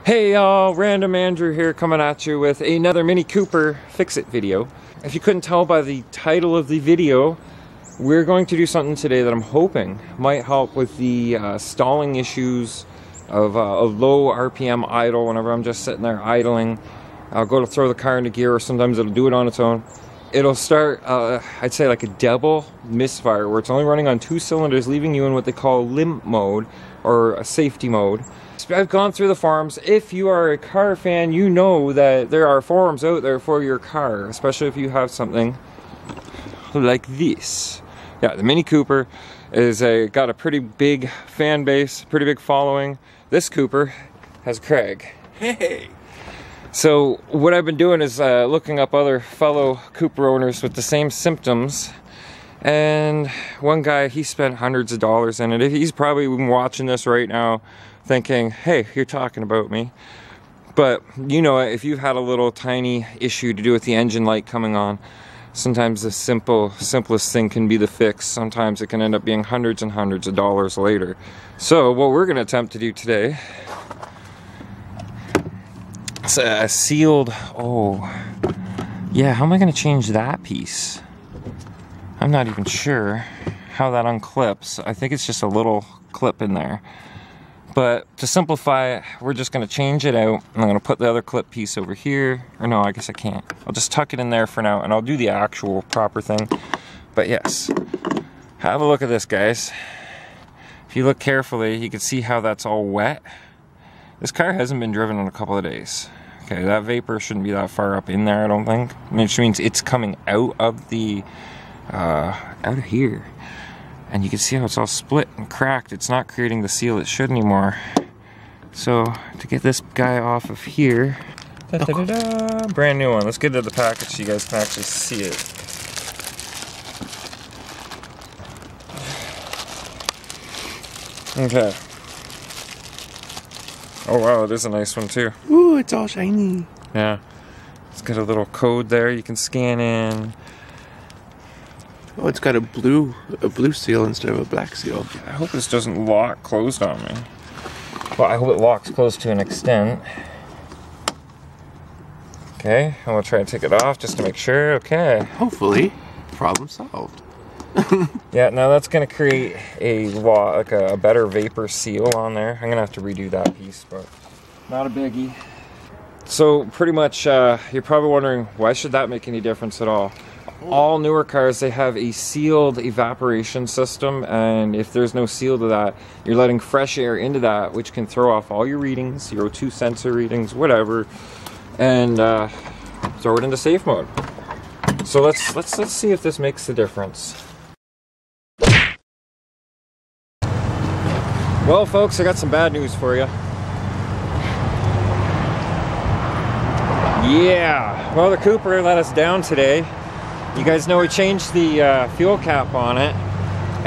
Hey y'all, Random Andrew here coming at you with another Mini Cooper fix-it video. If you couldn't tell by the title of the video, we're going to do something today that I'm hoping might help with the stalling issues of low RPM idle. Whenever I'm just sitting there idling, I'll go to throw the car into gear, or sometimes it'll do it on its own. It'll start, I'd say like a double misfire, where it's only running on 2 cylinders, leaving you in what they call limp mode, or a safety mode. I've gone through the forums. If you are a car fan, you know that there are forums out there for your car, especially if you have something like this. Yeah, the Mini Cooper is got a pretty big fan base, pretty big following. This Cooper has Craig. Hey! So what I've been doing is looking up other fellow Cooper owners with the same symptoms. And one guy, he spent hundreds of dollars in it. He's probably watching this right now thinking, hey, you're talking about me. But you know, if you've had a little tiny issue to do with the engine light coming on, sometimes the simplest thing can be the fix. Sometimes it can end up being hundreds and hundreds of dollars later. So what we're going to attempt to do today is a sealed, yeah, how am I going to change that piece? I'm not even sure how that unclips. I think it's just a little clip in there. But to simplify it, we're just going to change it out. I'm going to put the other clip piece over here. Or no, I guess I can't. I'll just tuck it in there for now, and I'll do the actual proper thing. But yes, have a look at this, guys. If you look carefully, you can see how that's all wet. This car hasn't been driven in a couple of days. Okay, that vapor shouldn't be that far up in there, I don't think. Which means it's coming out of the, out of here. And you can see how it's all split and cracked. It's not creating the seal it should anymore. So, to get this guy off of here, brand new one. Let's get to the package so you guys can actually see it. Okay. Oh wow, it is a nice one too. Ooh, it's all shiny. Yeah. It's got a little code there you can scan in. Oh, it's got a blue seal instead of a black seal. I hope this doesn't lock closed on me. Well, I hope it locks closed to an extent. Okay, I'm gonna try and take it off just to make sure. Okay. Hopefully, problem solved. Yeah, now that's gonna create a better vapor seal on there. I'm gonna have to redo that piece, but not a biggie. So pretty much, you're probably wondering, why should that make any difference at all? All newer cars, they have a sealed evaporation system, and if there's no seal to that, you're letting fresh air into that, which can throw off all your readings, your O2 sensor readings, whatever, and throw it into safe mode. So let's see if this makes a difference. Well, folks, I got some bad news for you. Yeah, well, the Cooper let us down today. You guys know we changed the fuel cap on it,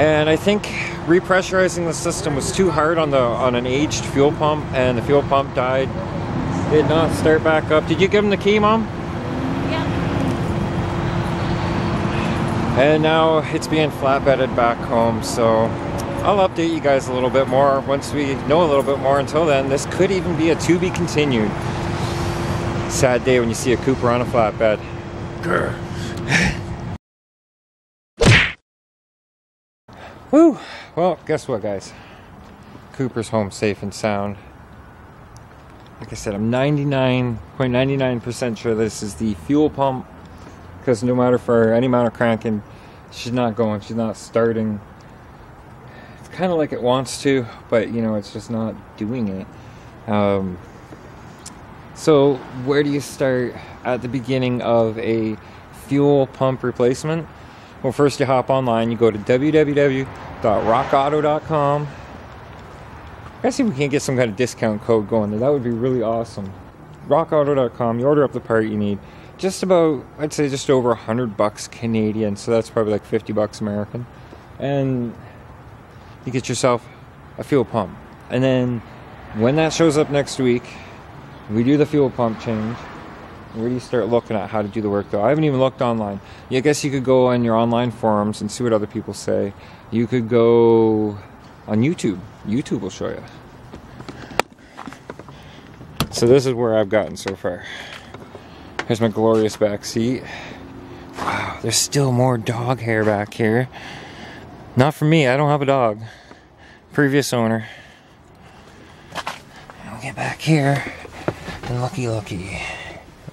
and I think repressurizing the system was too hard on an aged fuel pump, and the fuel pump died. Did not start back up. Did you give him the key, Mom? Yeah. And now it's being flatbedded back home, so I'll update you guys a little bit more once we know a little bit more. Until then, this could even be a to be continued. Sad day when you see a Cooper on a flatbed. Grr. Woo! Well, guess what, guys? Cooper's home safe and sound. Like I said, I'm 99.99% sure this is the fuel pump, because no matter for any amount of cranking, she's not going, she's not starting. It's kind of like it wants to, but you know, it's just not doing it. So where do you start at the beginning of a fuel pump replacement? Well, first you hop online, you go to www.rockauto.com. Let's see if we can get some kind of discount code going there. That would be really awesome. rockauto.com, you order up the part you need. Just about, I'd say just over $100 Canadian, so that's probably like $50 American. And you get yourself a fuel pump. And then when that shows up next week, we do the fuel pump change. Where do you start looking at how to do the work, though? I haven't even looked online. Yeah, I guess you could go on your online forums and see what other people say. You could go on YouTube. YouTube will show you. So this is where I've gotten so far. Here's my glorious back seat. Wow, there's still more dog hair back here. Not for me, I don't have a dog. Previous owner. We'll get back here, and looky.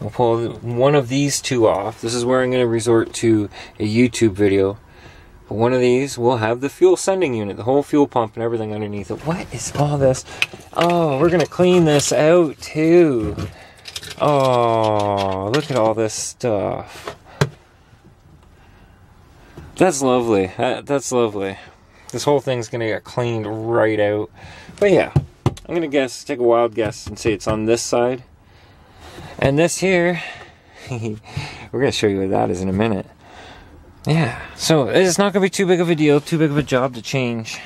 We'll pull one of these two off. This is where I'm going to resort to a YouTube video. But one of these will have the fuel sending unit, the whole fuel pump and everything underneath it. What is all this? Oh, we're going to clean this out too. Oh, look at all this stuff. That's lovely. That's lovely. This whole thing's going to get cleaned right out. But yeah, I'm going to take a wild guess and say it's on this side. And this here, we're going to show you what that is in a minute. Yeah, so it's not going to be too big of a deal, too big of a job to change.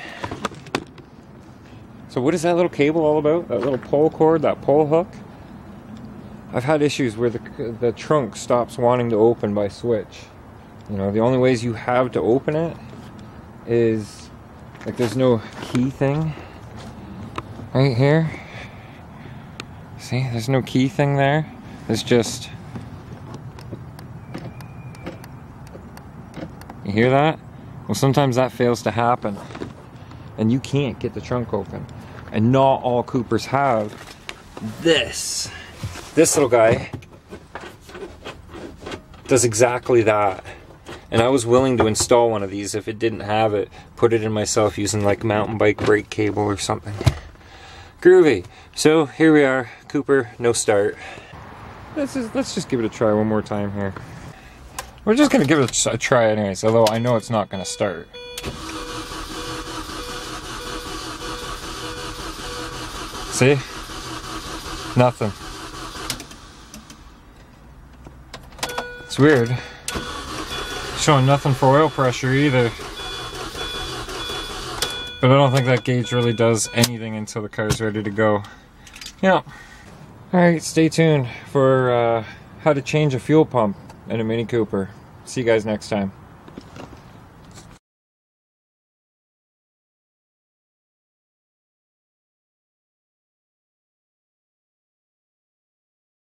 So what is that little cable all about? That little pull cord, that pull hook? I've had issues where the trunk stops wanting to open by switch. You know, the only ways you have to open it is, like, there's no key thing right here. See, there's no key thing there. It's just, you hear that? Well, sometimes that fails to happen and you can't get the trunk open. And not all Coopers have this. This little guy does exactly that. And I was willing to install one of these if it didn't have it. Put it in myself using like mountain bike brake cable or something. Groovy. So here we are, Cooper, no start. Let's just give it a try one more time here. We're just gonna give it a try anyways, although I know it's not gonna start. See? Nothing. It's weird. Showing nothing for oil pressure either. But I don't think that gauge really does anything until the car's ready to go. Yeah. Alright, stay tuned for how to change a fuel pump in a Mini Cooper. See you guys next time.